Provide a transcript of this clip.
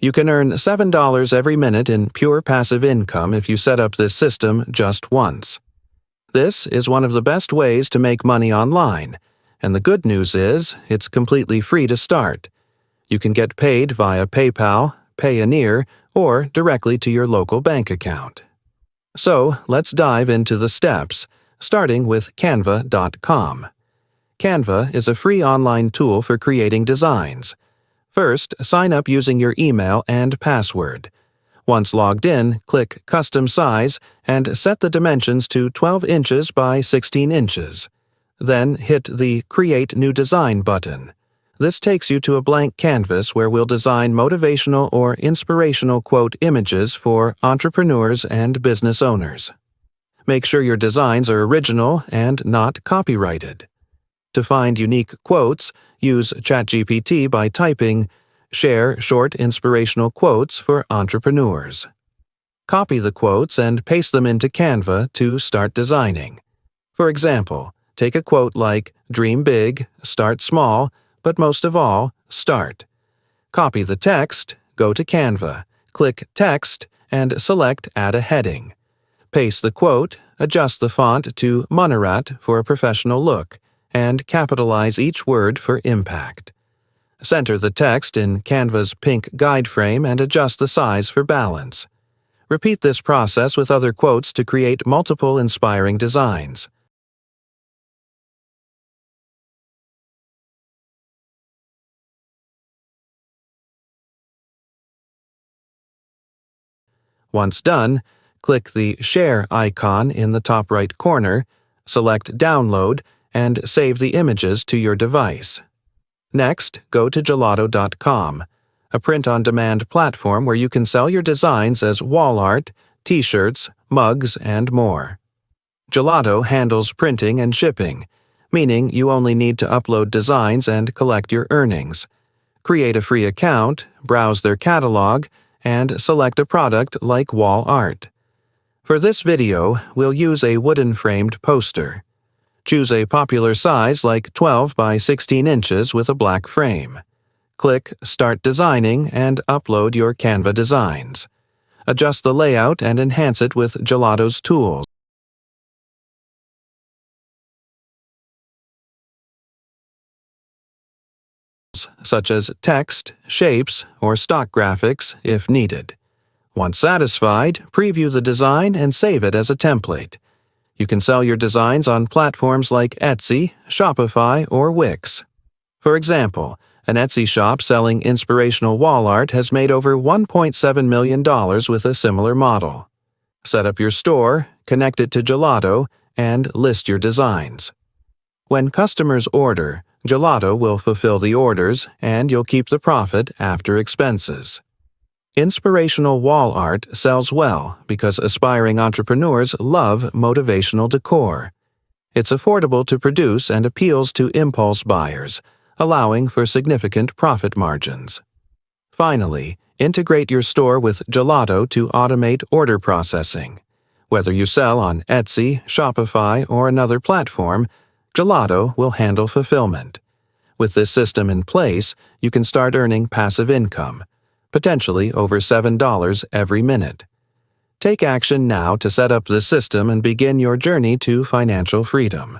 You can earn $7 every minute in pure passive income if you set up this system just once. This is one of the best ways to make money online, and the good news is it's completely free to start. You can get paid via PayPal, Payoneer, or directly to your local bank account. So, let's dive into the steps, starting with Canva.com. Canva is a free online tool for creating designs. First, sign up using your email and password. Once logged in, click Custom Size and set the dimensions to 12 inches by 16 inches. Then hit the Create New Design button. This takes you to a blank canvas where we'll design motivational or inspirational quote images for entrepreneurs and business owners. Make sure your designs are original and not copyrighted. To find unique quotes, use Chatgpt by typing, "Share short inspirational quotes for entrepreneurs." Copy the quotes and paste them into Canva to start designing. For example, take a quote like, "Dream big, start small, but most of all, start." Copy the text, go to Canva, click Text, and select Add a heading. Paste the quote, adjust the font to Monorat for a professional look, and capitalize each word for impact. Center the text in Canva's pink guide frame and adjust the size for balance. Repeat this process with other quotes to create multiple inspiring designs. Once done, click the Share icon in the top right corner, select Download, and save the images to your device. Next, go to Gelato.com, a print-on-demand platform where you can sell your designs as wall art, t-shirts, mugs, and more. Gelato handles printing and shipping, meaning you only need to upload designs and collect your earnings. Create a free account, browse their catalog, and select a product like wall art. For this video, we'll use a wooden-framed poster. Choose a popular size like 12 by 16 inches with a black frame. Click Start Designing and upload your Canva designs. Adjust the layout and enhance it with Gelato's tools, such as text, shapes, or stock graphics if needed. Once satisfied, preview the design and save it as a template. You can sell your designs on platforms like Etsy, Shopify, or Wix. For example, an Etsy shop selling inspirational wall art has made over $1.7 million with a similar model. Set up your store, connect it to Gelato, and list your designs. When customers order, Gelato will fulfill the orders, and you'll keep the profit after expenses. Inspirational wall art sells well because aspiring entrepreneurs love motivational decor. It's affordable to produce and appeals to impulse buyers, allowing for significant profit margins. Finally, integrate your store with Gelato to automate order processing. Whether you sell on Etsy, Shopify, or another platform, Gelato will handle fulfillment. With this system in place, you can start earning passive income, potentially over $7 every minute. Take action now to set up this system and begin your journey to financial freedom.